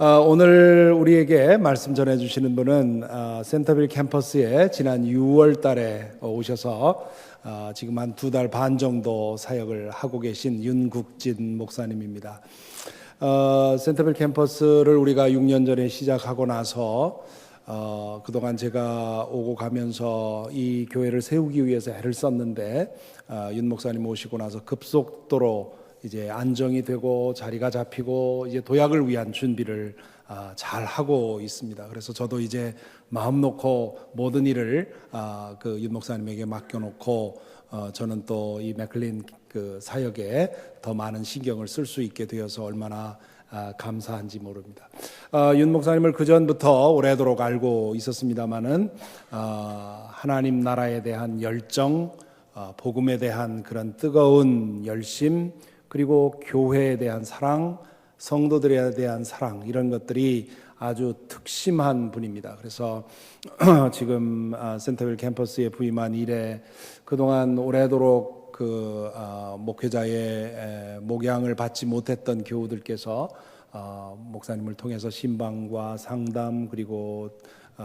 오늘 우리에게 말씀 전해주시는 분은 센터빌 캠퍼스에 지난 6월 달에 오셔서 지금 한 2달 반 정도 사역을 하고 계신 윤국진 목사님입니다. 센터빌 캠퍼스를 우리가 6년 전에 시작하고 나서 그동안 제가 오고 가면서 이 교회를 세우기 위해서 애를 썼는데 윤 목사님 오시고 나서 급속도로 이제 안정이 되고 자리가 잡히고 이제 도약을 위한 준비를 잘 하고 있습니다. 그래서 저도 이제 마음 놓고 모든 일을 그 윤 목사님에게 맡겨놓고 저는 또 이 맥클린 그 사역에 더 많은 신경을 쓸 수 있게 되어서 얼마나 감사한지 모릅니다. 윤 목사님을 그 전부터 오래도록 알고 있었습니다만은 하나님 나라에 대한 열정, 복음에 대한 그런 뜨거운 열심, 그리고 교회에 대한 사랑, 성도들에 대한 사랑, 이런 것들이 아주 특심한 분입니다. 그래서 지금 센터빌 캠퍼스에 부임한 이래 그동안 오래도록 그 목회자의 목양을 받지 못했던 교우들께서 목사님을 통해서 신방과 상담, 그리고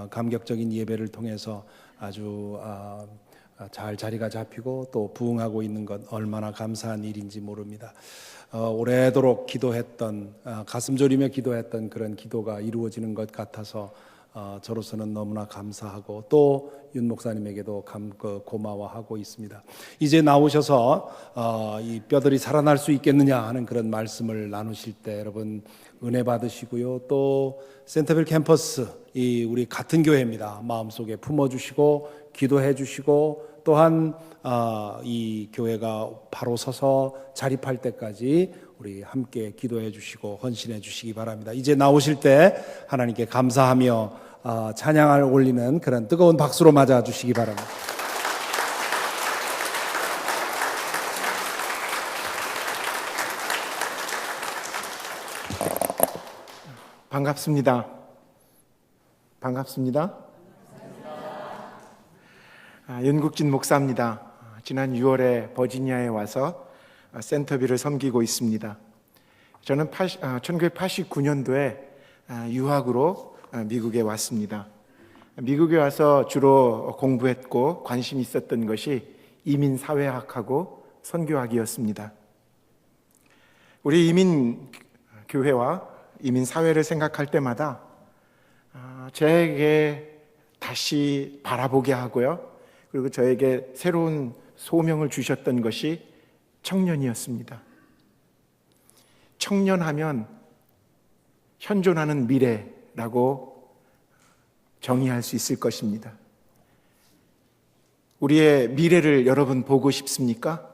감격적인 예배를 통해서 아주 잘 자리가 잡히고 또 부흥하고 있는 것 얼마나 감사한 일인지 모릅니다. 오래도록 기도했던, 가슴 졸이며 기도했던 그런 기도가 이루어지는 것 같아서 저로서는 너무나 감사하고 또 윤 목사님에게도 고마워하고 있습니다. 이제 나오셔서 이 뼈들이 살아날 수 있겠느냐 하는 그런 말씀을 나누실 때 여러분 은혜 받으시고요. 또 센터빌 캠퍼스, 이 우리 같은 교회입니다. 마음속에 품어주시고 기도해 주시고 또한 이 교회가 바로 서서 자립할 때까지 우리 함께 기도해 주시고 헌신해 주시기 바랍니다. 이제 나오실 때 하나님께 감사하며 찬양을 올리는 그런 뜨거운 박수로 맞아 주시기 바랍니다. 반갑습니다. 반갑습니다. 윤국진 목사입니다. 지난 6월에 버지니아에 와서 센터빌을 섬기고 있습니다. 저는 1989년도에 유학으로 미국에 왔습니다. 미국에 와서 주로 공부했고 관심이 있었던 것이 이민사회학하고 선교학이었습니다. 우리 이민교회와 이민사회를 생각할 때마다 저에게 다시 바라보게 하고요. 그리고 저에게 새로운 소명을 주셨던 것이 청년이었습니다. 청년하면 현존하는 미래라고 정의할 수 있을 것입니다. 우리의 미래를 여러분 보고 싶습니까?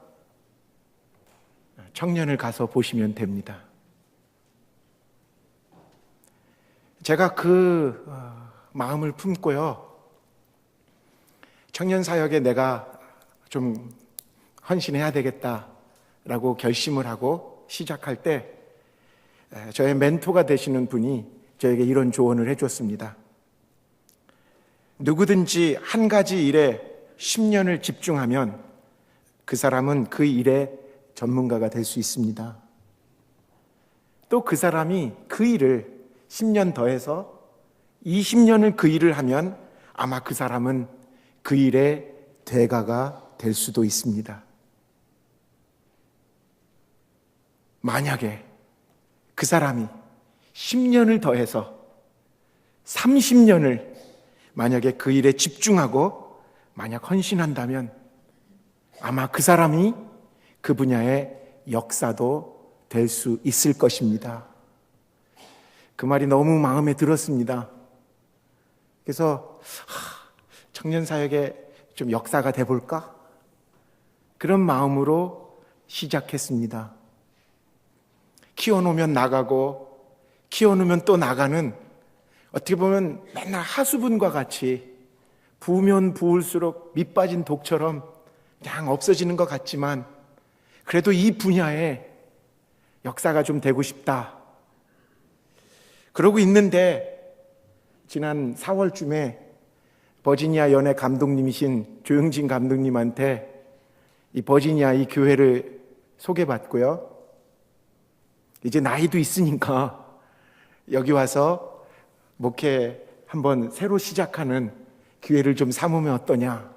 청년을 가서 보시면 됩니다. 제가 그 마음을 품고요. 청년 사역에 내가 좀 헌신해야 되겠다라고 결심을 하고 시작할 때 저의 멘토가 되시는 분이 저에게 이런 조언을 해줬습니다. 누구든지 한 가지 일에 10년을 집중하면 그 사람은 그 일의 전문가가 될 수 있습니다. 또 그 사람이 그 일을 10년 더해서 20년을 그 일을 하면 아마 그 사람은 그 일의 대가가 될 수도 있습니다. 만약에 그 사람이 10년을 더해서 30년을 만약에 그 일에 집중하고 만약 헌신한다면 아마 그 사람이 그 분야의 역사도 될 수 있을 것입니다. 그 말이 너무 마음에 들었습니다. 그래서 청년 사역에 좀 역사가 돼볼까? 그런 마음으로 시작했습니다. 키워놓으면 나가고 키워놓으면 또 나가는, 어떻게 보면 맨날 하수분과 같이 부으면 부을수록 밑 빠진 독처럼 그냥 없어지는 것 같지만 그래도 이 분야에 역사가 좀 되고 싶다. 그러고 있는데 지난 4월쯤에 버지니아 연회 감독님이신 조영진 감독님한테 이 버지니아 이 교회를 소개받고요. 이제 나이도 있으니까 여기 와서 목회 한번 새로 시작하는 기회를 좀 삼으면 어떠냐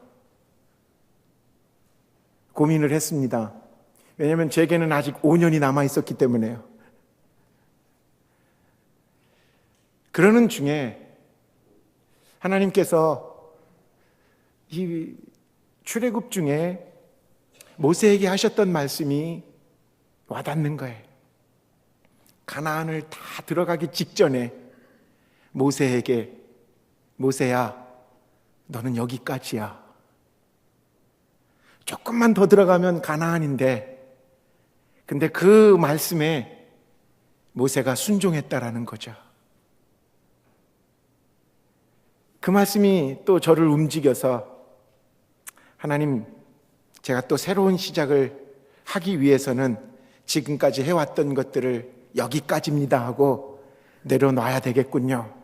고민을 했습니다. 왜냐하면 제게는 아직 5년이 남아 있었기 때문에요. 그러는 중에 하나님께서 이 출애굽 중에 모세에게 하셨던 말씀이 와닿는 거예요. 가나안을 다 들어가기 직전에 모세에게 모세야, 너는 여기까지야. 조금만 더 들어가면 가나안인데, 근데 그 말씀에 모세가 순종했다라는 거죠. 그 말씀이 또 저를 움직여서 하나님, 제가 또 새로운 시작을 하기 위해서는 지금까지 해왔던 것들을 여기까지입니다 하고 내려놔야 되겠군요.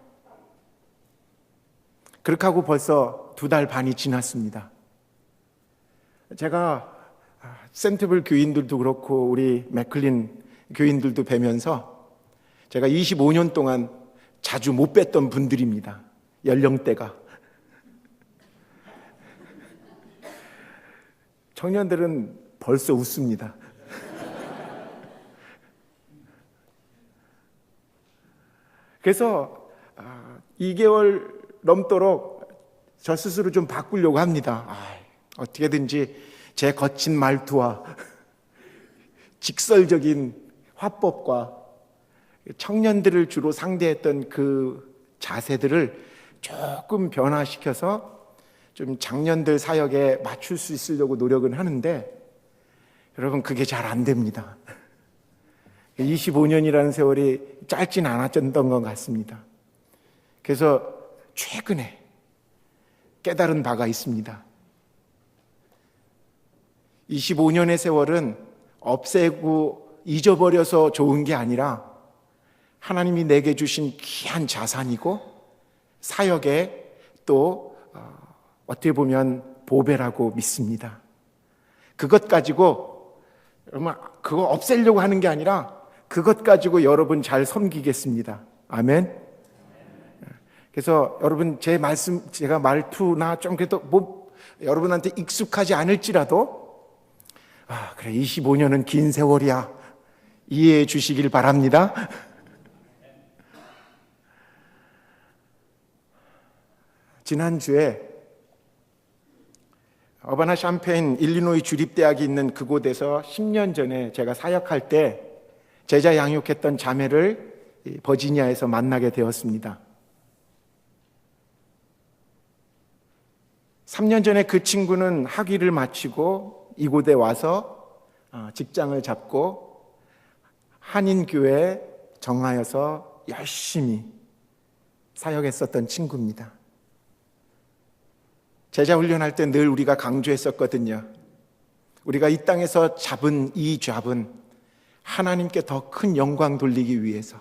그렇게 하고 벌써 2달 반이 지났습니다. 제가 센트블 교인들도 그렇고 우리 맥클린 교인들도 뵈면서 제가 25년 동안 자주 못 뵀던 분들입니다. 연령대가. 청년들은 벌써 웃습니다. 그래서 2개월 넘도록 저 스스로 좀 바꾸려고 합니다. 어떻게든지 제 거친 말투와 직설적인 화법과 청년들을 주로 상대했던 그 자세들을 조금 변화시켜서 좀 장년들 사역에 맞출 수 있으려고 노력은 하는데 여러분 그게 잘 안 됩니다. 25년이라는 세월이 짧진 않았던 것 같습니다. 그래서 최근에 깨달은 바가 있습니다. 25년의 세월은 없애고 잊어버려서 좋은 게 아니라 하나님이 내게 주신 귀한 자산이고 사역에 또 어떻게 보면 보배라고 믿습니다. 그것 가지고 여러분 그거 없애려고 하는 게 아니라 그것 가지고 여러분 잘 섬기겠습니다. 아멘. 그래서 여러분 제 말씀, 제가 말투나 좀 그래도 뭐 여러분한테 익숙하지 않을지라도 그래 25년은 긴 세월이야 이해해 주시길 바랍니다. 지난주에 어바나 샴페인 일리노이 주립대학이 있는 그곳에서 10년 전에 제가 사역할 때 제자 양육했던 자매를 버지니아에서 만나게 되었습니다. 3년 전에 그 친구는 학위를 마치고 이곳에 와서 직장을 잡고 한인교회에 정하여서 열심히 사역했었던 친구입니다. 제자 훈련할 때 늘 우리가 강조했었거든요. 우리가 이 땅에서 잡은 이 잡은 하나님께 더 큰 영광 돌리기 위해서,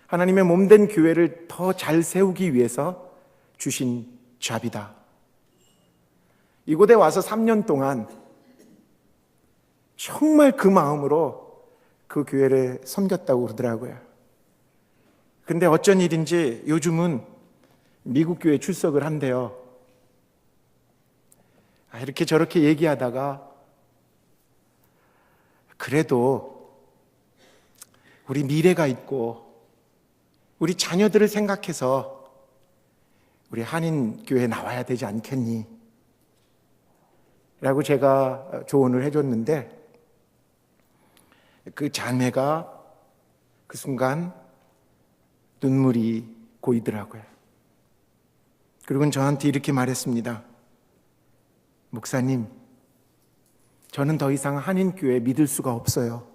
하나님의 몸된 교회를 더 잘 세우기 위해서 주신 잡이다. 이곳에 와서 3년 동안 정말 그 마음으로 그 교회를 섬겼다고 그러더라고요. 근데 어쩐 일인지 요즘은 미국 교회 출석을 한대요. 이렇게 저렇게 얘기하다가 그래도 우리 미래가 있고 우리 자녀들을 생각해서 우리 한인교회에 나와야 되지 않겠니? 라고 제가 조언을 해줬는데 그 자매가 그 순간 눈물이 고이더라고요. 그리고 저한테 이렇게 말했습니다. 목사님, 저는 더 이상 한인교회 믿을 수가 없어요.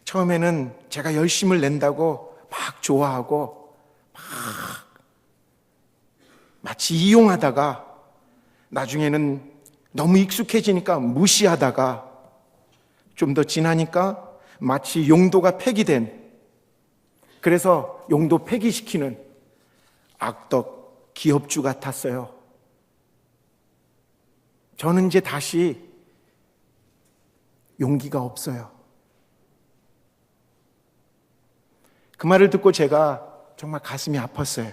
처음에는 제가 열심을 낸다고 막 좋아하고 막 마치 이용하다가 나중에는 너무 익숙해지니까 무시하다가 좀 더 지나니까 마치 용도가 폐기된, 그래서 용도 폐기시키는 악덕 기업주 같았어요. 저는 이제 다시 용기가 없어요. 그 말을 듣고 제가 정말 가슴이 아팠어요.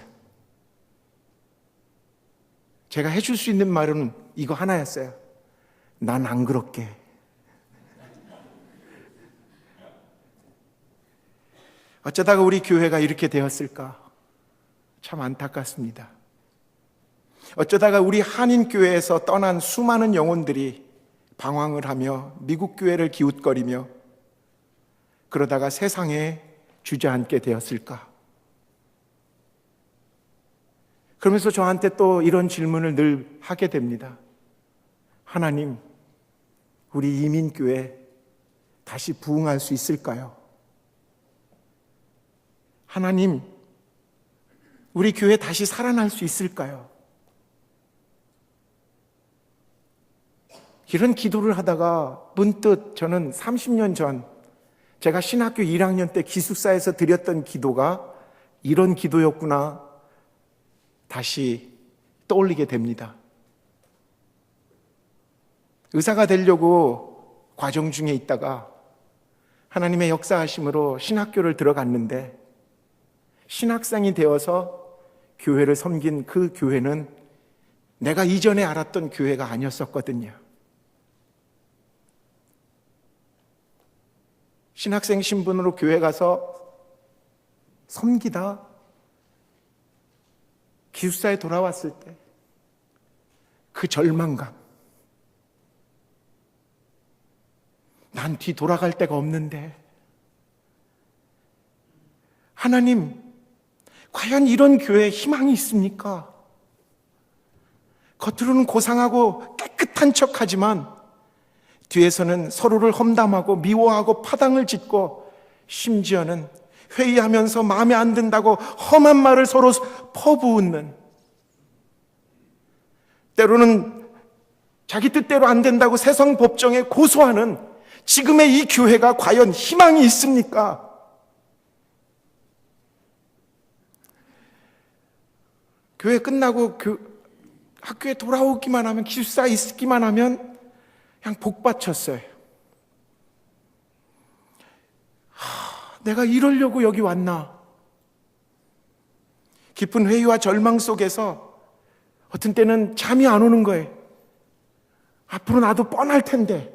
제가 해줄 수 있는 말은 이거 하나였어요. 난 안 그렇게. 어쩌다가 우리 교회가 이렇게 되었을까? 참 안타깝습니다. 어쩌다가 우리 한인교회에서 떠난 수많은 영혼들이 방황을 하며 미국 교회를 기웃거리며 그러다가 세상에 주저앉게 되었을까? 그러면서 저한테 또 이런 질문을 늘 하게 됩니다. 하나님, 우리 이민교회 다시 부흥할 수 있을까요? 하나님, 우리 교회 다시 살아날 수 있을까요? 이런 기도를 하다가 문득 저는 30년 전 제가 신학교 1학년 때 기숙사에서 드렸던 기도가 이런 기도였구나 다시 떠올리게 됩니다. 의사가 되려고 과정 중에 있다가 하나님의 역사하심으로 신학교를 들어갔는데 신학생이 되어서 교회를 섬긴 그 교회는 내가 이전에 알았던 교회가 아니었었거든요. 신학생 신분으로 교회 가서 섬기다 기숙사에 돌아왔을 때 그 절망감, 난 뒤 돌아갈 데가 없는데 하나님, 과연 이런 교회에 희망이 있습니까? 겉으로는 고상하고 깨끗한 척하지만 뒤에서는 서로를 험담하고 미워하고 파당을 짓고 심지어는 회의하면서 마음에 안 든다고 험한 말을 서로 퍼부은, 때로는 자기 뜻대로 안 된다고 세상 법정에 고소하는 지금의 이 교회가 과연 희망이 있습니까? 교회 끝나고 학교에 돌아오기만 하면, 기숙사에 있기만 하면 그냥 복받쳤어요. 내가 이러려고 여기 왔나? 깊은 회의와 절망 속에서 어떤 때는 잠이 안 오는 거예요. 앞으로 나도 뻔할 텐데.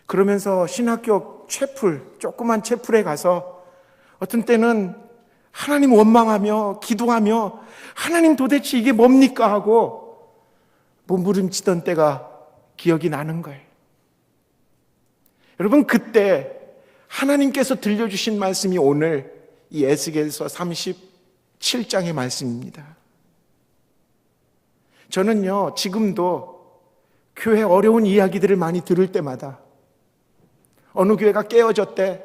그러면서 신학교 채플, 조그만 채플에 가서 어떤 때는 하나님 원망하며 기도하며 하나님 도대체 이게 뭡니까 하고 몸부림치던 때가 기억이 나는 거예요. 여러분, 그때 하나님께서 들려주신 말씀이 오늘 이 에스겔서 37장의 말씀입니다. 저는요, 지금도 교회 어려운 이야기들을 많이 들을 때마다 어느 교회가 깨어졌대,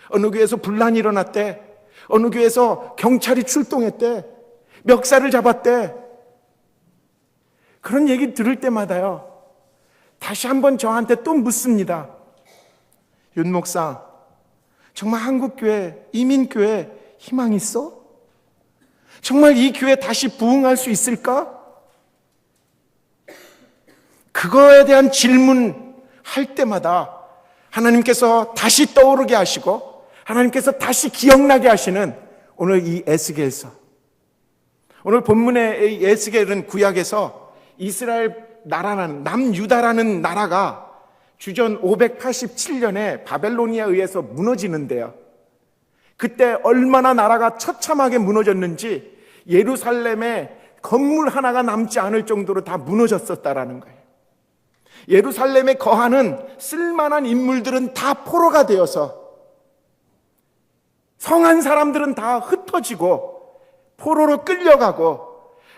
어느 교회에서 분란이 일어났대, 어느 교회에서 경찰이 출동했대, 멱살을 잡았대, 그런 얘기 들을 때마다요, 다시 한번 저한테 또 묻습니다. 윤 목사, 정말 한국교회, 이민교회 희망 있어? 정말 이 교회 다시 부흥할 수 있을까? 그거에 대한 질문 할 때마다 하나님께서 다시 떠오르게 하시고 하나님께서 다시 기억나게 하시는 오늘 이 에스겔서. 오늘 본문의 이 에스겔은 구약에서 이스라엘 나라는, 남유다라는 나라가 주전 587년에 바벨로니아에 의해서 무너지는데요. 그때 얼마나 나라가 처참하게 무너졌는지 예루살렘에 건물 하나가 남지 않을 정도로 다 무너졌었다라는 거예요. 예루살렘에 거하는 쓸만한 인물들은 다 포로가 되어서 성한 사람들은 다 흩어지고 포로로 끌려가고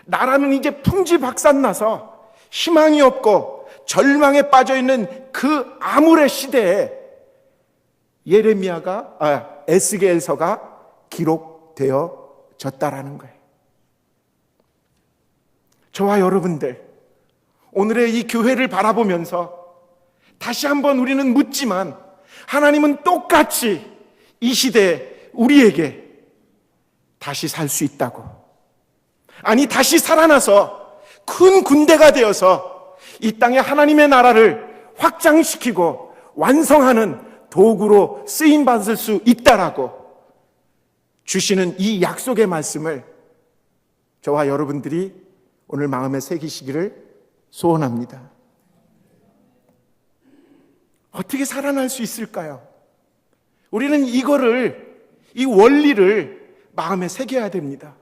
나라는 이제 풍지박산나서 희망이 없고 절망에 빠져있는 그 암울의 시대에 에스겔서가 기록되어졌다라는 거예요. 저와 여러분들, 오늘의 이 교회를 바라보면서 다시 한번 우리는 묻지만 하나님은 똑같이 이 시대에 우리에게 다시 살 수 있다고, 아니 다시 살아나서 큰 군대가 되어서 이 땅에 하나님의 나라를 확장시키고 완성하는 도구로 쓰임 받을 수 있다라고 주시는 이 약속의 말씀을 저와 여러분들이 오늘 마음에 새기시기를 소원합니다. 어떻게 살아날 수 있을까요? 우리는 이 원리를 마음에 새겨야 됩니다.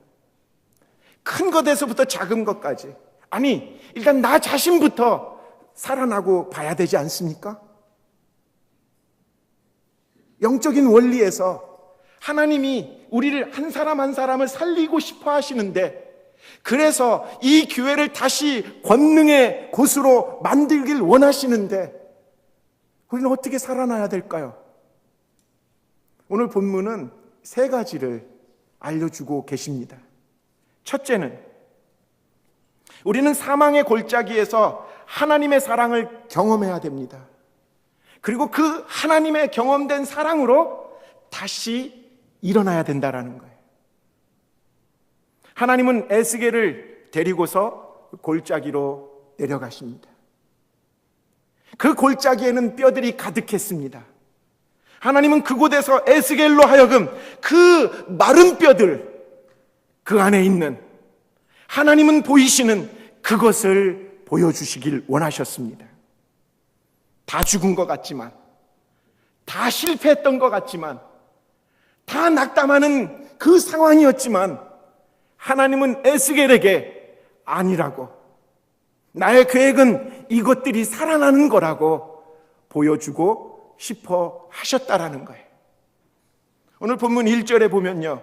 큰 것에서부터 작은 것까지. 아니, 일단 나 자신부터 살아나고 봐야 되지 않습니까? 영적인 원리에서 하나님이 우리를 한 사람 한 사람을 살리고 싶어 하시는데, 그래서 이 교회를 다시 권능의 곳으로 만들길 원하시는데 우리는 어떻게 살아나야 될까요? 오늘 본문은 3가지를 알려주고 계십니다. 첫째는 우리는 사망의 골짜기에서 하나님의 사랑을 경험해야 됩니다. 그리고 그 하나님의 경험된 사랑으로 다시 일어나야 된다라는 거예요. 하나님은 에스겔을 데리고서 골짜기로 내려가십니다. 그 골짜기에는 뼈들이 가득했습니다. 하나님은 그곳에서 에스겔로 하여금 그 마른 뼈들, 그 안에 있는 하나님은 보이시는 그것을 보여주시길 원하셨습니다. 다 죽은 것 같지만, 다 실패했던 것 같지만, 다 낙담하는 그 상황이었지만 하나님은 에스겔에게 아니라고, 나의 계획은 이것들이 살아나는 거라고 보여주고 싶어 하셨다라는 거예요. 오늘 본문 1절에 보면요,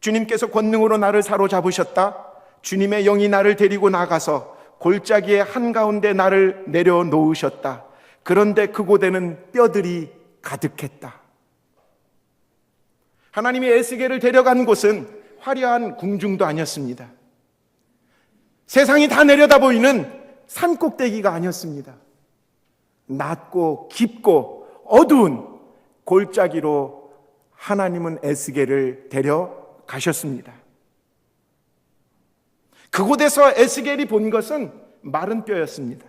주님께서 권능으로 나를 사로잡으셨다. 주님의 영이 나를 데리고 나가서 골짜기의 한가운데 나를 내려놓으셨다. 그런데 그곳에는 뼈들이 가득했다. 하나님이 에스겔을 데려간 곳은 화려한 궁중도 아니었습니다. 세상이 다 내려다 보이는 산 꼭대기가 아니었습니다. 낮고 깊고 어두운 골짜기로 하나님은 에스겔을 데려가셨습니다. 그곳에서 에스겔이 본 것은 마른 뼈였습니다.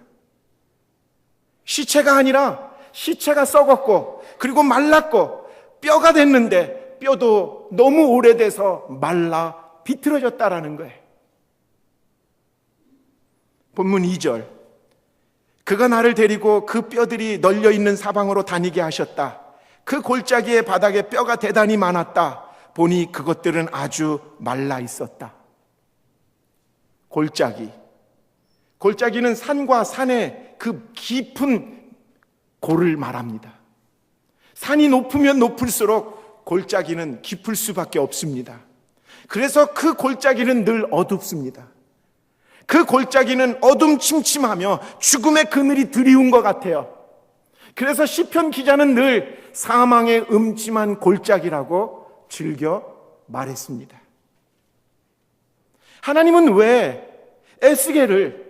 시체가 아니라 시체가 썩었고 그리고 말랐고 뼈가 됐는데 뼈도 너무 오래돼서 말라 비틀어졌다라는 거예요. 본문 2절, 그가 나를 데리고 그 뼈들이 널려있는 사방으로 다니게 하셨다. 그 골짜기의 바닥에 뼈가 대단히 많았다. 보니 그것들은 아주 말라 있었다. 골짜기는 산과 산의 그 깊은 골을 말합니다. 산이 높으면 높을수록 골짜기는 깊을 수밖에 없습니다. 그래서 그 골짜기는 늘 어둡습니다. 그 골짜기는 어둠침침하며 죽음의 그늘이 드리운 것 같아요. 그래서 시편 기자는 늘 사망의 음침한 골짜기라고 즐겨 말했습니다. 하나님은 왜 에스겔을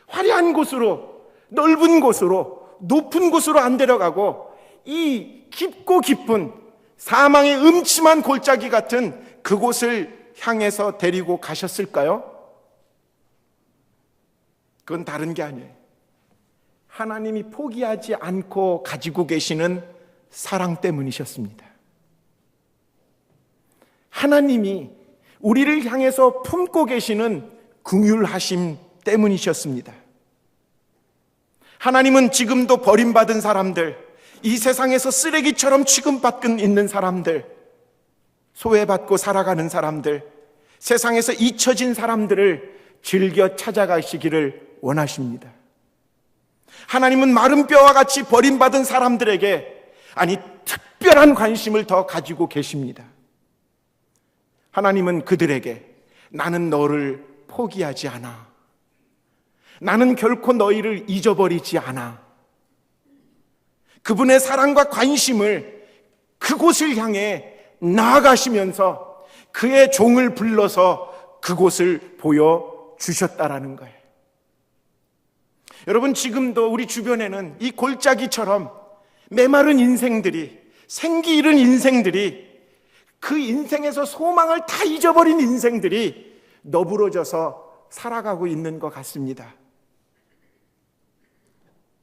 화려한 곳으로, 넓은 곳으로, 높은 곳으로 안 데려가고 이 깊고 깊은 사망의 음침한 골짜기 같은 그곳을 향해서 데리고 가셨을까요? 그건 다른 게 아니에요. 하나님이 포기하지 않고 가지고 계시는 사랑 때문이셨습니다. 하나님이 우리를 향해서 품고 계시는 긍휼하심 때문이셨습니다. 하나님은 지금도 버림받은 사람들, 이 세상에서 쓰레기처럼 취급받고 있는 사람들, 소외받고 살아가는 사람들, 세상에서 잊혀진 사람들을 즐겨 찾아가시기를 원하십니다. 하나님은 마른 뼈와 같이 버림받은 사람들에게 특별한 관심을 더 가지고 계십니다. 하나님은 그들에게 나는 너를 포기하지 않아. 나는 결코 너희를 잊어버리지 않아. 그분의 사랑과 관심을 그곳을 향해 나아가시면서 그의 종을 불러서 그곳을 보여주셨다라는 거예요. 여러분, 지금도 우리 주변에는 이 골짜기처럼 메마른 인생들이, 생기 잃은 인생들이, 그 인생에서 소망을 다 잊어버린 인생들이 너부러져서 살아가고 있는 것 같습니다.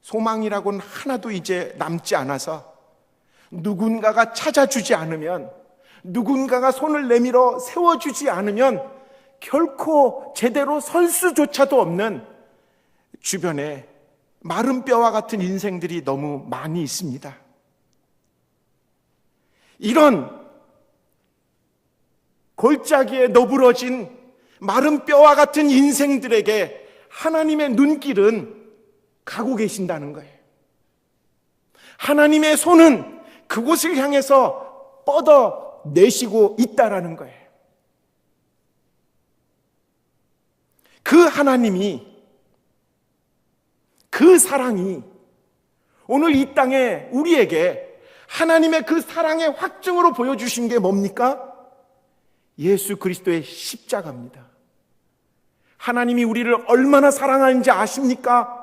소망이라고는 하나도 이제 남지 않아서 누군가가 찾아주지 않으면, 누군가가 손을 내밀어 세워주지 않으면 결코 제대로 설 수조차도 없는 주변에 마른 뼈와 같은 인생들이 너무 많이 있습니다. 이런 골짜기에 너부러진 마른 뼈와 같은 인생들에게 하나님의 눈길은 가고 계신다는 거예요. 하나님의 손은 그곳을 향해서 뻗어내시고 있다라는 거예요. 그 하나님이, 그 사랑이 오늘 이 땅에 우리에게 하나님의 그 사랑의 확증으로 보여주신 게 뭡니까? 예수 그리스도의 십자가입니다. 하나님이 우리를 얼마나 사랑하는지 아십니까?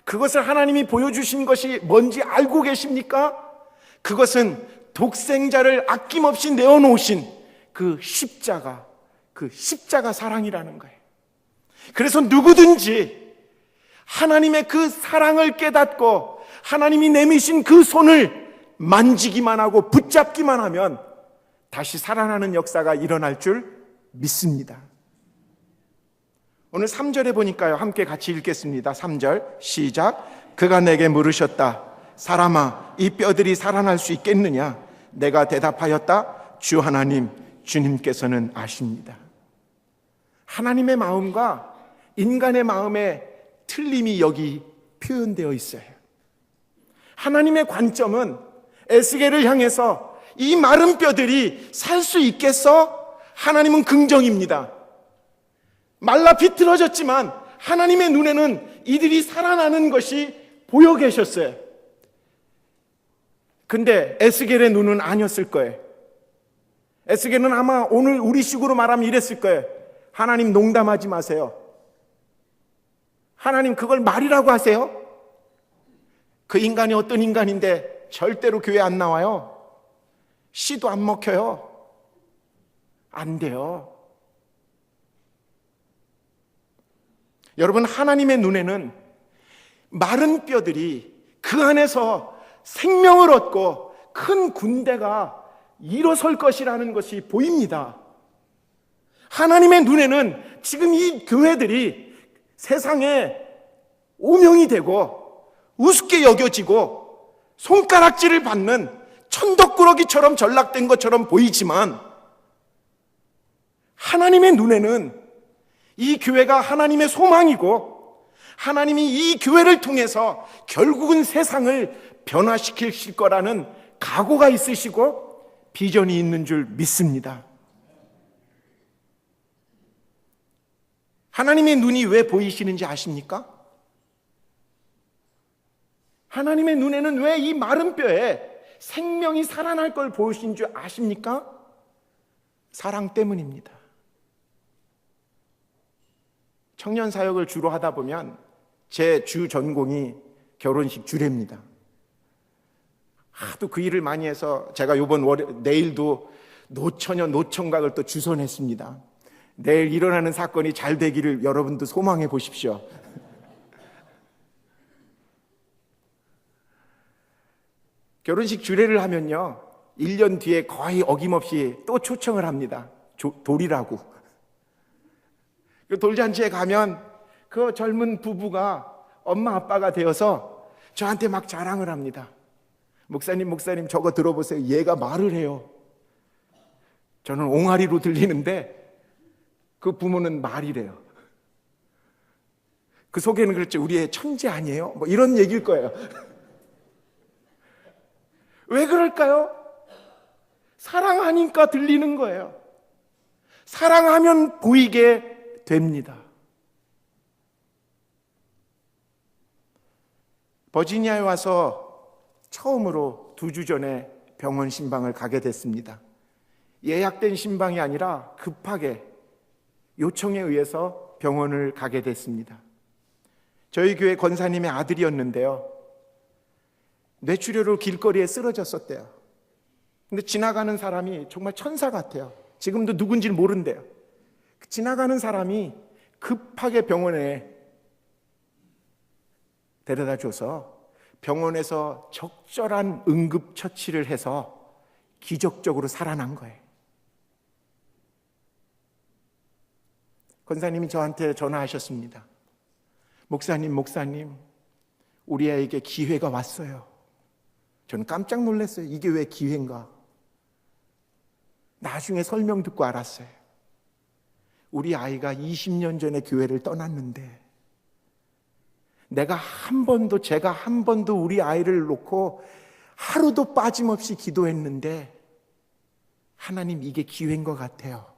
그것을 하나님이 보여주신 것이 뭔지 알고 계십니까? 그것은 독생자를 아낌없이 내어놓으신 그 십자가 사랑이라는 거예요. 그래서 누구든지 하나님의 그 사랑을 깨닫고 하나님이 내미신 그 손을 만지기만 하고 붙잡기만 하면 다시 살아나는 역사가 일어날 줄 믿습니다. 오늘 3절에 보니까요, 함께 같이 읽겠습니다. 3절 시작. 그가 내게 물으셨다. 사람아, 이 뼈들이 살아날 수 있겠느냐? 내가 대답하였다. 주 하나님, 주님께서는 아십니다. 하나님의 마음과 인간의 마음의 틀림이 여기 표현되어 있어요. 하나님의 관점은 에스겔을 향해서 이 마른 뼈들이 살 수 있겠어? 하나님은 긍정입니다. 말라 비틀어졌지만 하나님의 눈에는 이들이 살아나는 것이 보여 계셨어요. 근데 에스겔의 눈은 아니었을 거예요. 에스겔은 아마 오늘 우리식으로 말하면 이랬을 거예요. 하나님 농담하지 마세요. 하나님 그걸 말이라고 하세요? 그 인간이 어떤 인간인데 절대로 교회 안 나와요. 씨도 안 먹혀요. 안 돼요. 여러분, 하나님의 눈에는 마른 뼈들이 그 안에서 생명을 얻고 큰 군대가 일어설 것이라는 것이 보입니다. 하나님의 눈에는 지금 이 교회들이 세상에 오명이 되고 우습게 여겨지고 손가락질을 받는 천덕꾸러기처럼 전락된 것처럼 보이지만 하나님의 눈에는 이 교회가 하나님의 소망이고 하나님이 이 교회를 통해서 결국은 세상을 변화시키실 거라는 각오가 있으시고 비전이 있는 줄 믿습니다. 하나님의 눈이 왜 보이시는지 아십니까? 하나님의 눈에는 왜 이 마른 뼈에 생명이 살아날 걸 보이신 줄 아십니까? 사랑 때문입니다. 청년 사역을 주로 하다 보면 제 주 전공이 결혼식 주례입니다. 하도 그 일을 많이 해서 제가 내일도 노처녀 노총각을 또 주선했습니다. 내일 일어나는 사건이 잘 되기를 여러분도 소망해 보십시오. 결혼식 주례를 하면요, 1년 뒤에 거의 어김없이 또 초청을 합니다. 돌이라고. 그 돌잔치에 가면 그 젊은 부부가 엄마 아빠가 되어서 저한테 막 자랑을 합니다. 목사님 저거 들어보세요. 얘가 말을 해요. 저는 옹알이로 들리는데 그 부모는 말이래요. 그 속에는 그렇죠. 우리 애 천재 아니에요? 뭐 이런 얘기일 거예요. 왜 그럴까요? 사랑하니까 들리는 거예요. 사랑하면 보이게 됩니다. 버지니아에 와서 처음으로 2주 전에 병원 신방을 가게 됐습니다. 예약된 신방이 아니라 급하게 요청에 의해서 병원을 가게 됐습니다. 저희 교회 권사님의 아들이었는데요, 뇌출혈로 길거리에 쓰러졌었대요. 근데 지나가는 사람이 정말 천사 같아요. 지금도 누군지는 모른대요. 지나가는 사람이 급하게 병원에 데려다 줘서 병원에서 적절한 응급처치를 해서 기적적으로 살아난 거예요. 권사님이 저한테 전화하셨습니다. 목사님, 우리 아이에게 기회가 왔어요. 저는 깜짝 놀랐어요. 이게 왜 기회인가? 나중에 설명 듣고 알았어요. 우리 아이가 20년 전에 교회를 떠났는데 제가 한 번도 우리 아이를 놓고 하루도 빠짐없이 기도했는데 하나님, 이게 기회인 것 같아요.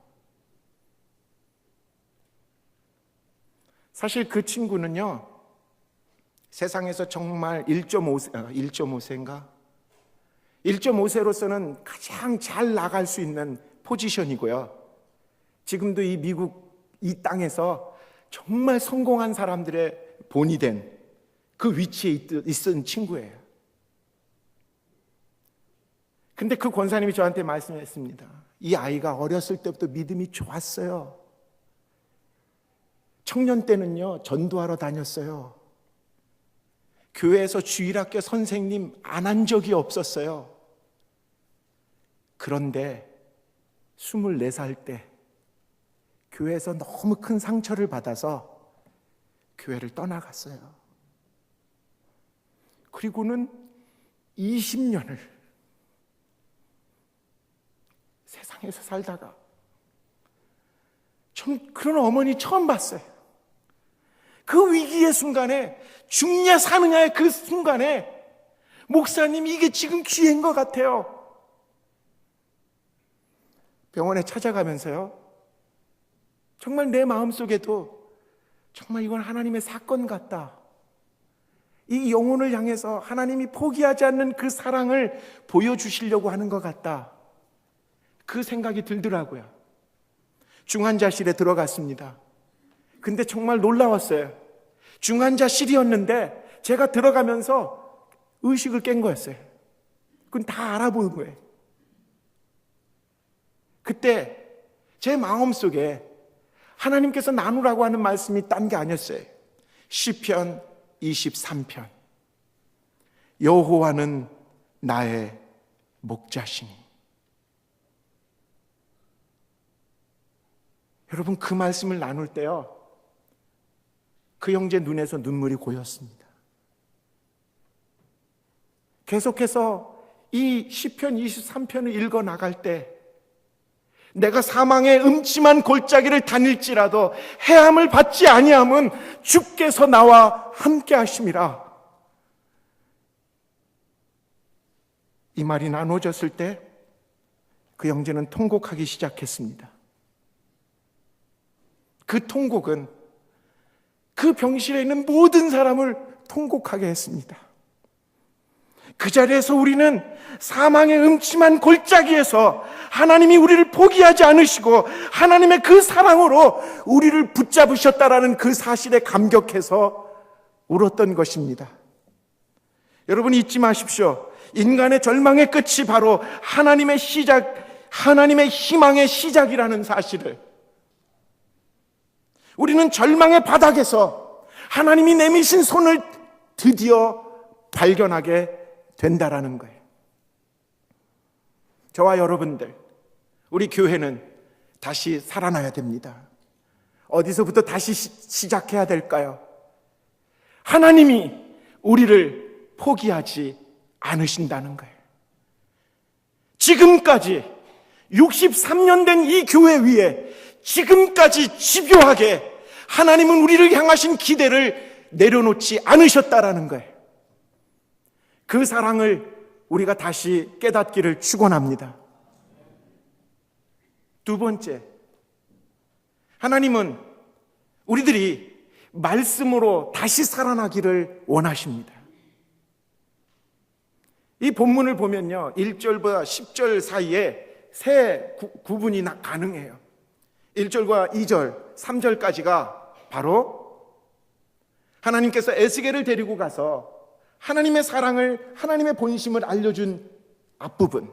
사실 그 친구는요, 세상에서 정말 1.5세인가? 1.5세로서는 가장 잘 나갈 수 있는 포지션이고요. 지금도 이 미국 이 땅에서 정말 성공한 사람들의 본이 된 그 위치에 있던 친구예요. 근데 그 권사님이 저한테 말씀했습니다. 이 아이가 어렸을 때부터 믿음이 좋았어요. 청년 때는요, 전도하러 다녔어요. 교회에서 주일학교 선생님 안 한 적이 없었어요. 그런데 24살 때 교회에서 너무 큰 상처를 받아서 교회를 떠나갔어요. 그리고는 20년을 세상에서 살다가 전 그런 어머니 처음 봤어요. 그 위기의 순간에, 죽냐 사느냐의 그 순간에, 목사님, 이게 지금 기회인 것 같아요. 병원에 찾아가면서요, 정말 내 마음속에도 정말 이건 하나님의 사건 같다. 이 영혼을 향해서 하나님이 포기하지 않는 그 사랑을 보여주시려고 하는 것 같다. 그 생각이 들더라고요. 중환자실에 들어갔습니다. 근데 정말 놀라웠어요. 중환자실이었는데 제가 들어가면서 의식을 깬 거였어요. 그건 다 알아보는 거예요. 그때 제 마음속에 하나님께서 나누라고 하는 말씀이 딴 게 아니었어요. 시편 23편. 여호와는 나의 목자시니. 여러분, 그 말씀을 나눌 때요, 그 형제 눈에서 눈물이 고였습니다. 계속해서 이 시편 23편을 읽어 나갈 때, 내가 사망의 음침한 골짜기를 다닐지라도 해함을 받지 아니함은 주께서 나와 함께 하심이라. 이 말이 나눠졌을 때 그 형제는 통곡하기 시작했습니다. 그 통곡은 그 병실에 있는 모든 사람을 통곡하게 했습니다. 그 자리에서 우리는 사망의 음침한 골짜기에서 하나님이 우리를 포기하지 않으시고 하나님의 그 사랑으로 우리를 붙잡으셨다라는 그 사실에 감격해서 울었던 것입니다. 여러분, 잊지 마십시오. 인간의 절망의 끝이 바로 하나님의 시작, 하나님의 희망의 시작이라는 사실을, 우리는 절망의 바닥에서 하나님이 내미신 손을 드디어 발견하게 된다라는 거예요. 저와 여러분들, 우리 교회는 다시 살아나야 됩니다. 어디서부터 다시 시작해야 될까요? 하나님이 우리를 포기하지 않으신다는 거예요. 지금까지 63년 된 이 교회 위에 지금까지 집요하게 하나님은 우리를 향하신 기대를 내려놓지 않으셨다라는 거예요. 그 사랑을 우리가 다시 깨닫기를 축원합니다. 두 번째, 하나님은 우리들이 말씀으로 다시 살아나기를 원하십니다. 이 본문을 보면요, 1절과 10절 사이에 세 구분이 가능해요. 1절과 2절, 3절까지가 바로 하나님께서 에스겔을 데리고 가서 하나님의 사랑을, 하나님의 본심을 알려준 앞부분.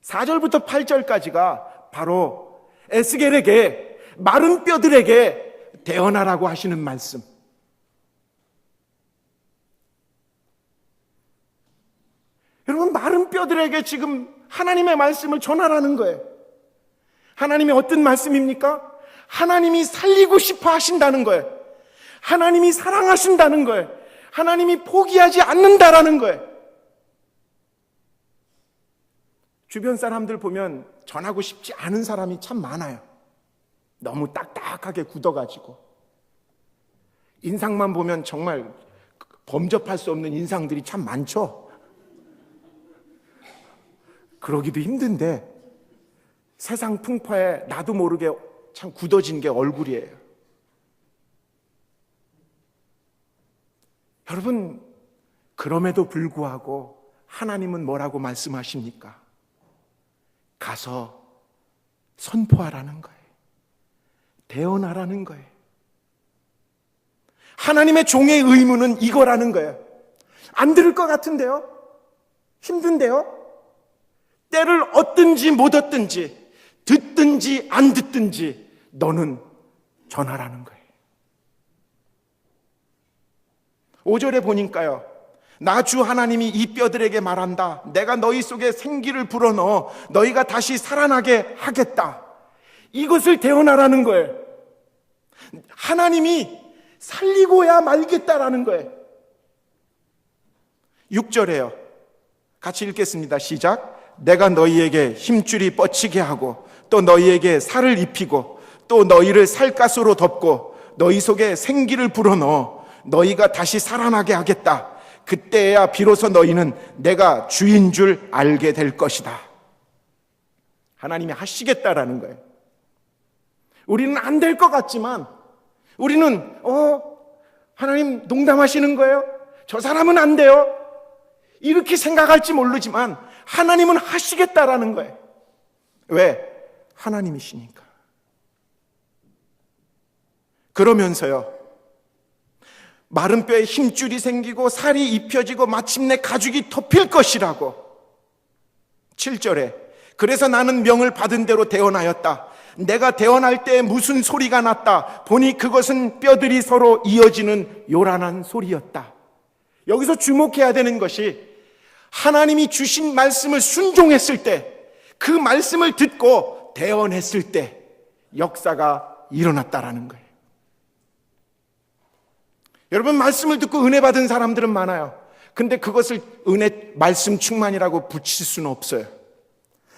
4절부터 8절까지가 바로 에스겔에게, 마른 뼈들에게 대언하라고 하시는 말씀. 뼈들에게 지금 하나님의 말씀을 전하라는 거예요. 하나님이 어떤 말씀입니까? 하나님이 살리고 싶어 하신다는 거예요. 하나님이 사랑하신다는 거예요. 하나님이 포기하지 않는다라는 거예요. 주변 사람들 보면 전하고 싶지 않은 사람이 참 많아요. 너무 딱딱하게 굳어가지고. 인상만 보면 정말 범접할 수 없는 인상들이 참 많죠. 그러기도 힘든데 세상 풍파에 나도 모르게 참 굳어진 게 얼굴이에요. 여러분, 그럼에도 불구하고 하나님은 뭐라고 말씀하십니까? 가서 선포하라는 거예요. 대언하라는 거예요. 하나님의 종의 의무는 이거라는 거예요. 안 들을 것 같은데요? 힘든데요? 때를 얻든지 못 얻든지, 듣든지 안 듣든지 너는 전하라는 거예요. 5절에 보니까요, 나 주 하나님이 이 뼈들에게 말한다. 내가 너희 속에 생기를 불어넣어 너희가 다시 살아나게 하겠다. 이것을 대언하라는 거예요. 하나님이 살리고야 말겠다라는 거예요. 6절에요. 같이 읽겠습니다. 시작. 내가 너희에게 힘줄이 뻗치게 하고 또 너희에게 살을 입히고 또 너희를 살갗으로 덮고 너희 속에 생기를 불어넣어 너희가 다시 살아나게 하겠다. 그때야 비로소 너희는 내가 주인 줄 알게 될 것이다. 하나님이 하시겠다라는 거예요. 우리는 안 될 것 같지만 우리는 하나님 농담하시는 거예요? 저 사람은 안 돼요? 이렇게 생각할지 모르지만 하나님은 하시겠다라는 거예요. 왜? 하나님이시니까. 그러면서요, 마른 뼈에 힘줄이 생기고 살이 입혀지고 마침내 가죽이 덮일 것이라고. 7절에 그래서 나는 명을 받은 대로 대언하였다. 내가 대언할 때 무슨 소리가 났다. 보니 그것은 뼈들이 서로 이어지는 요란한 소리였다. 여기서 주목해야 되는 것이 하나님이 주신 말씀을 순종했을 때, 그 말씀을 듣고 대언했을 때 역사가 일어났다라는 거예요. 여러분, 말씀을 듣고 은혜 받은 사람들은 많아요. 근데 그것을 말씀 충만이라고 붙일 수는 없어요.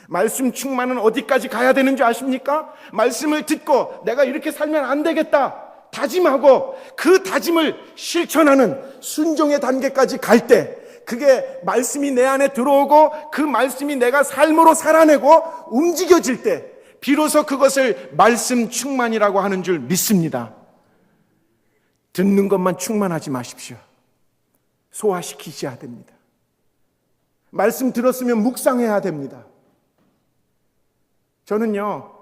말씀 충만은 어디까지 가야 되는 줄 아십니까? 말씀을 듣고 내가 이렇게 살면 안 되겠다 다짐하고 그 다짐을 실천하는 순종의 단계까지 갈 때, 그게 말씀이 내 안에 들어오고 그 말씀이 내가 삶으로 살아내고 움직여질 때 비로소 그것을 말씀 충만이라고 하는 줄 믿습니다. 듣는 것만 충만하지 마십시오. 소화시키셔야 됩니다. 말씀 들었으면 묵상해야 됩니다. 저는요,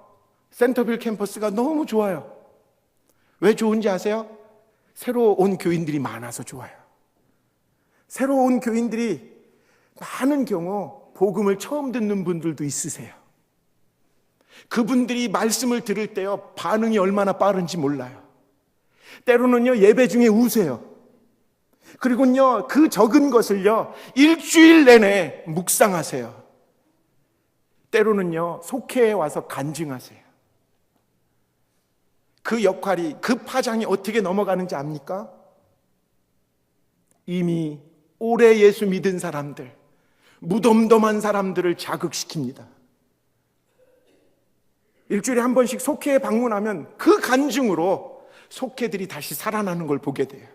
센터빌 캠퍼스가 너무 좋아요. 왜 좋은지 아세요? 새로 온 교인들이 많아서 좋아요. 새로 온 교인들이 많은 경우 복음을 처음 듣는 분들도 있으세요. 그분들이 말씀을 들을 때요, 반응이 얼마나 빠른지 몰라요. 때로는요, 예배 중에 우세요. 그리고요, 그 적은 것을요, 일주일 내내 묵상하세요. 때로는요, 속회에 와서 간증하세요. 그 역할이, 그 파장이 어떻게 넘어가는지 압니까? 이미 오래 예수 믿은 사람들, 무덤덤한 사람들을 자극시킵니다. 일주일에 한 번씩 속회에 방문하면 그 간증으로 속회들이 다시 살아나는 걸 보게 돼요.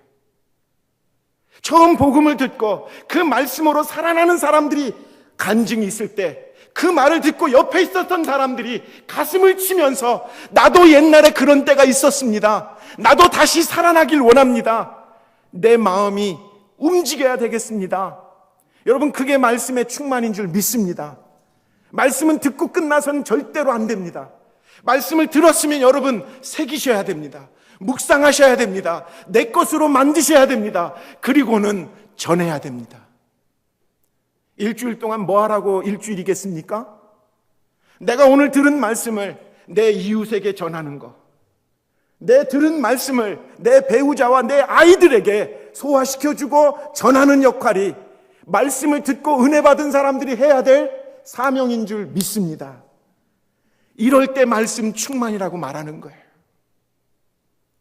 처음 복음을 듣고 그 말씀으로 살아나는 사람들이 간증이 있을 때, 그 말을 듣고 옆에 있었던 사람들이 가슴을 치면서 나도 옛날에 그런 때가 있었습니다. 나도 다시 살아나길 원합니다. 내 마음이 움직여야 되겠습니다. 여러분, 그게 말씀의 충만인 줄 믿습니다. 말씀은 듣고 끝나서는 절대로 안 됩니다. 말씀을 들었으면 여러분 새기셔야 됩니다. 묵상하셔야 됩니다. 내 것으로 만드셔야 됩니다. 그리고는 전해야 됩니다. 일주일 동안 뭐 하라고 일주일이겠습니까? 내가 오늘 들은 말씀을 내 이웃에게 전하는 거, 내 들은 말씀을 내 배우자와 내 아이들에게 소화시켜주고 전하는 역할이 말씀을 듣고 은혜 받은 사람들이 해야 될 사명인 줄 믿습니다. 이럴 때 말씀 충만이라고 말하는 거예요.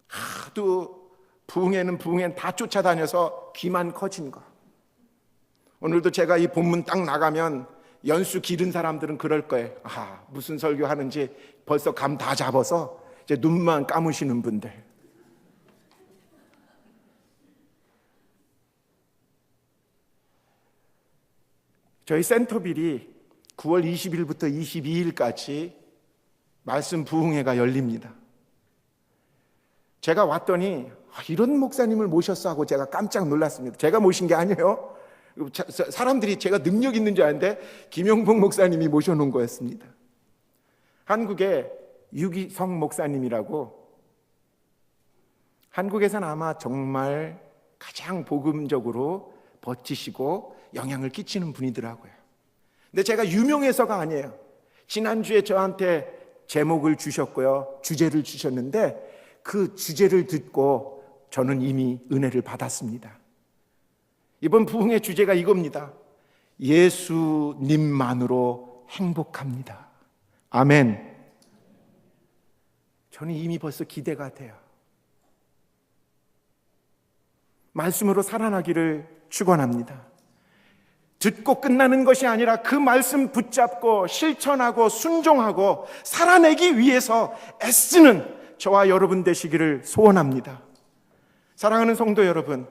하도 부흥회는 다 쫓아다녀서 귀만 커진 거. 오늘도 제가 이 본문 딱 나가면 연수 기른 사람들은 그럴 거예요. 무슨 설교하는지 벌써 감 다 잡아서 이제 눈만 감으시는 분들. 저희 센터빌이 9월 20일부터 22일까지 말씀 부흥회가 열립니다. 제가 왔더니 이런 목사님을 모셨어 하고 제가 깜짝 놀랐습니다. 제가 모신 게 아니에요. 사람들이 제가 능력 있는 줄 아는데 김영복 목사님이 모셔놓은 거였습니다. 한국에 유기성 목사님이라고, 한국에서는 아마 정말 가장 복음적으로 버티시고 영향을 끼치는 분이더라고요. 근데 제가 유명해서가 아니에요. 지난주에 저한테 제목을 주셨고요, 주제를 주셨는데 그 주제를 듣고 저는 이미 은혜를 받았습니다. 이번 부흥의 주제가 이겁니다. 예수님만으로 행복합니다. 아멘. 저는 이미 벌써 기대가 돼요. 말씀으로 살아나기를 축원합니다. 듣고 끝나는 것이 아니라 그 말씀 붙잡고 실천하고 순종하고 살아내기 위해서 애쓰는 저와 여러분 되시기를 소원합니다. 사랑하는 성도 여러분,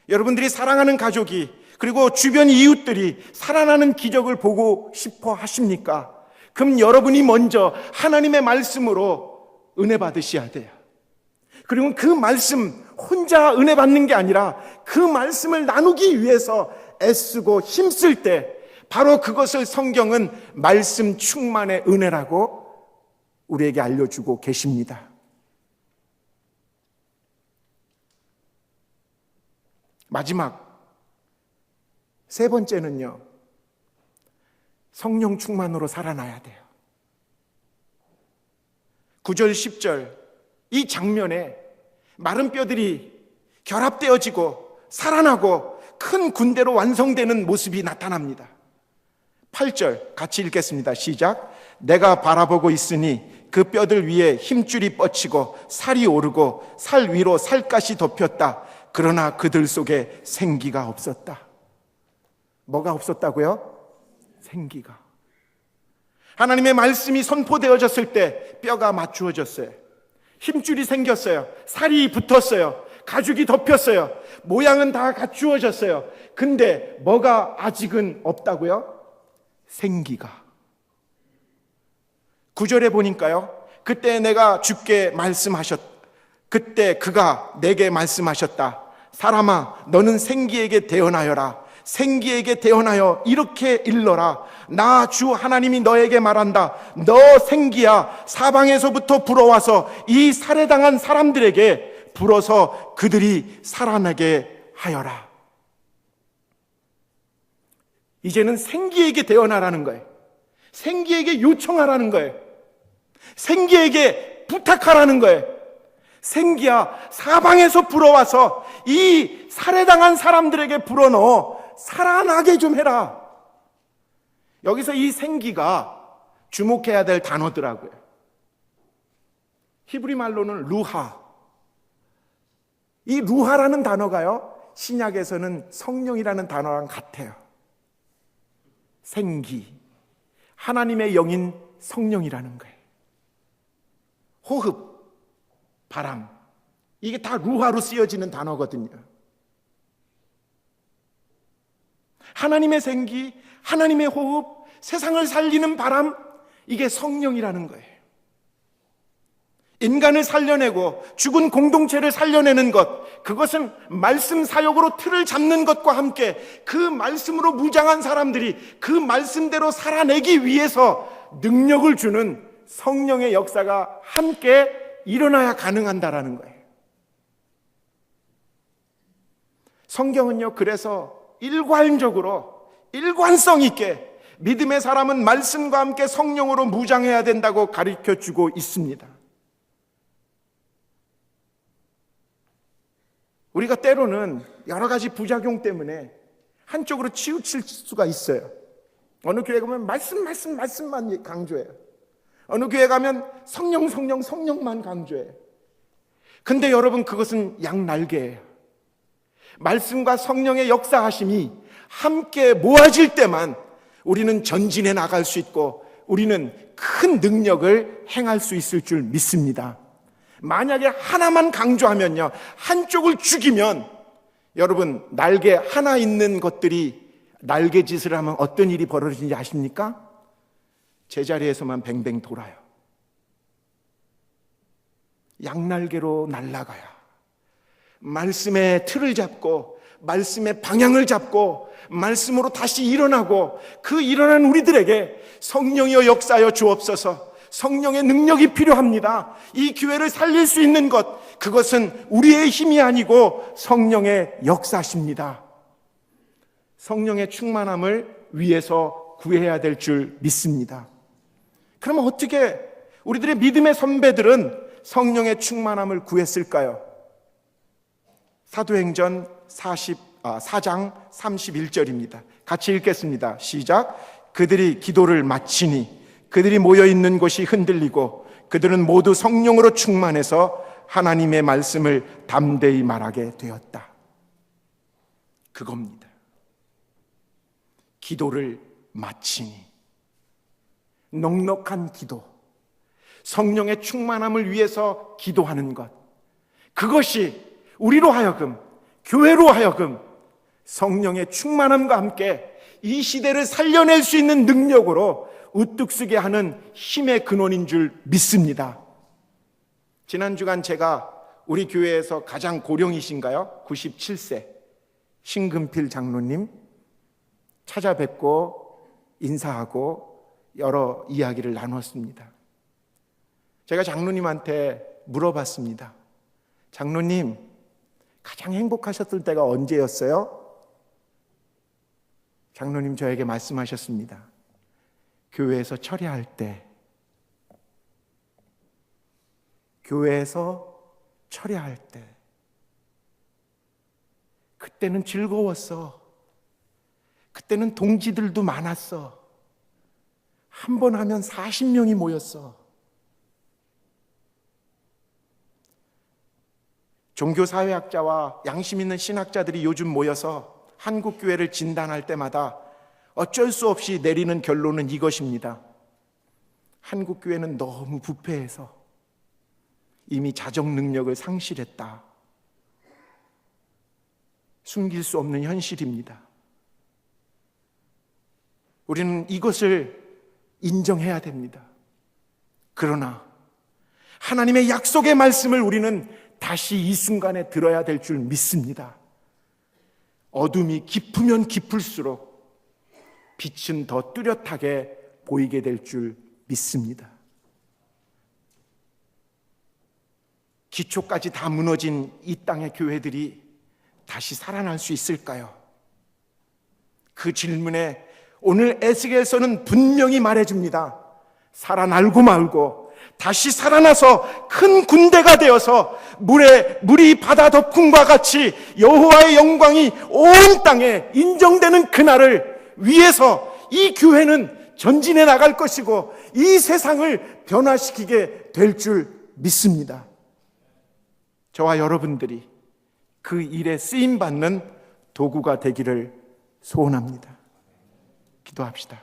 여러분들이 사랑하는 가족이 그리고 주변 이웃들이 살아나는 기적을 보고 싶어 하십니까? 그럼 여러분이 먼저 하나님의 말씀으로 은혜 받으셔야 돼요. 그리고 그 말씀 혼자 은혜 받는 게 아니라 그 말씀을 나누기 위해서 애쓰고 힘쓸 때 바로 그것을 성경은 말씀 충만의 은혜라고 우리에게 알려주고 계십니다. 마지막 세 번째는요, 성령 충만으로 살아나야 돼요. 9절 10절 이 장면에 마른 뼈들이 결합되어지고 살아나고 큰 군대로 완성되는 모습이 나타납니다. 8절 같이 읽겠습니다. 시작. 내가 바라보고 있으니 그 뼈들 위에 힘줄이 뻗치고 살이 오르고 살 위로 살갗이 덮였다. 그러나 그들 속에 생기가 없었다. 뭐가 없었다고요? 생기가. 하나님의 말씀이 선포되어졌을 때 뼈가 맞추어졌어요. 힘줄이 생겼어요. 살이 붙었어요. 가죽이 덮였어요. 모양은 다 갖추어졌어요. 근데 뭐가 아직은 없다고요? 생기가. 9절에 보니까요, 그때 내가 주께 그때 그가 내게 말씀하셨다. 사람아, 너는 생기에게 대언하여라. 생기에게 대언하여 이렇게 일러라. 나 주 하나님이 너에게 말한다. 너 생기야, 사방에서부터 불어와서 이 살해당한 사람들에게 불어서 그들이 살아나게 하여라. 이제는 생기에게 대언하라는 거예요. 생기에게 요청하라는 거예요. 생기에게 부탁하라는 거예요. 생기야, 사방에서 불어와서 이 살해당한 사람들에게 불어넣어 살아나게 좀 해라. 여기서 이 생기가 주목해야 될 단어더라고요. 히브리 말로는 루하. 이 루하라는 단어가요, 신약에서는 성령이라는 단어랑 같아요. 생기, 하나님의 영인 성령이라는 거예요. 호흡, 바람, 이게 다 루하로 쓰여지는 단어거든요. 하나님의 생기, 하나님의 호흡, 세상을 살리는 바람, 이게 성령이라는 거예요. 인간을 살려내고 죽은 공동체를 살려내는 것, 그것은 말씀 사역으로 틀을 잡는 것과 함께 그 말씀으로 무장한 사람들이 그 말씀대로 살아내기 위해서 능력을 주는 성령의 역사가 함께 일어나야 가능한다라는 거예요. 성경은요, 그래서 일관성 있게 믿음의 사람은 말씀과 함께 성령으로 무장해야 된다고 가르쳐주고 있습니다. 우리가 때로는 여러 가지 부작용 때문에 한쪽으로 치우칠 수가 있어요. 어느 교회 가면 말씀만 강조해요. 어느 교회 가면 성령만 강조해요. 근데 여러분, 그것은 양날개예요. 말씀과 성령의 역사하심이 함께 모아질 때만 우리는 전진해 나갈 수 있고 우리는 큰 능력을 행할 수 있을 줄 믿습니다. 만약에 하나만 강조하면요, 한쪽을 죽이면 여러분, 날개 하나 있는 것들이 날개짓을 하면 어떤 일이 벌어지는지 아십니까? 제자리에서만 뱅뱅 돌아요. 양날개로 날아가야 말씀의 틀을 잡고 말씀의 방향을 잡고 말씀으로 다시 일어나고, 그 일어난 우리들에게 성령이여 역사하여 주옵소서. 성령의 능력이 필요합니다. 이 교회를 살릴 수 있는 것, 그것은 우리의 힘이 아니고 성령의 역사십니다. 성령의 충만함을 위해서 구해야 될 줄 믿습니다. 그러면 어떻게 우리들의 믿음의 선배들은 성령의 충만함을 구했을까요? 사도행전 4장 31절입니다. 같이 읽겠습니다. 시작. 그들이 기도를 마치니 그들이 모여있는 곳이 흔들리고 그들은 모두 성령으로 충만해서 하나님의 말씀을 담대히 말하게 되었다. 그겁니다. 기도를 마치니, 넉넉한 기도, 성령의 충만함을 위해서 기도하는 것, 그것이 우리로 하여금, 교회로 하여금 성령의 충만함과 함께 이 시대를 살려낼 수 있는 능력으로 우뚝 서게 하는 힘의 근원인 줄 믿습니다. 지난 주간 제가 우리 교회에서 가장 고령이신가요? 97세 신금필 장로님 찾아뵙고 인사하고 여러 이야기를 나눴습니다. 제가 장로님한테 물어봤습니다. 장로님, 가장 행복하셨을 때가 언제였어요? 장로님 저에게 말씀하셨습니다. 교회에서 철야할 때, 교회에서 철야할 때, 그때는 즐거웠어. 그때는 동지들도 많았어. 한 번 하면 40명이 모였어. 종교사회학자와 양심 있는 신학자들이 요즘 모여서 한국교회를 진단할 때마다 어쩔 수 없이 내리는 결론은 이것입니다. 한국교회는 너무 부패해서 이미 자정 능력을 상실했다. 숨길 수 없는 현실입니다. 우리는 이것을 인정해야 됩니다. 그러나 하나님의 약속의 말씀을 우리는 다시 이 순간에 들어야 될 줄 믿습니다. 어둠이 깊으면 깊을수록 빛은 더 뚜렷하게 보이게 될 줄 믿습니다. 기초까지 다 무너진 이 땅의 교회들이 다시 살아날 수 있을까요? 그 질문에 오늘 에스겔서는 분명히 말해줍니다. 살아날고 말고 다시 살아나서 큰 군대가 되어서 물이 바다 덮음과 같이 여호와의 영광이 온 땅에 인정되는 그날을 위해서 이 교회는 전진해 나갈 것이고 이 세상을 변화시키게 될 줄 믿습니다. 저와 여러분들이 그 일에 쓰임받는 도구가 되기를 소원합니다. 기도합시다.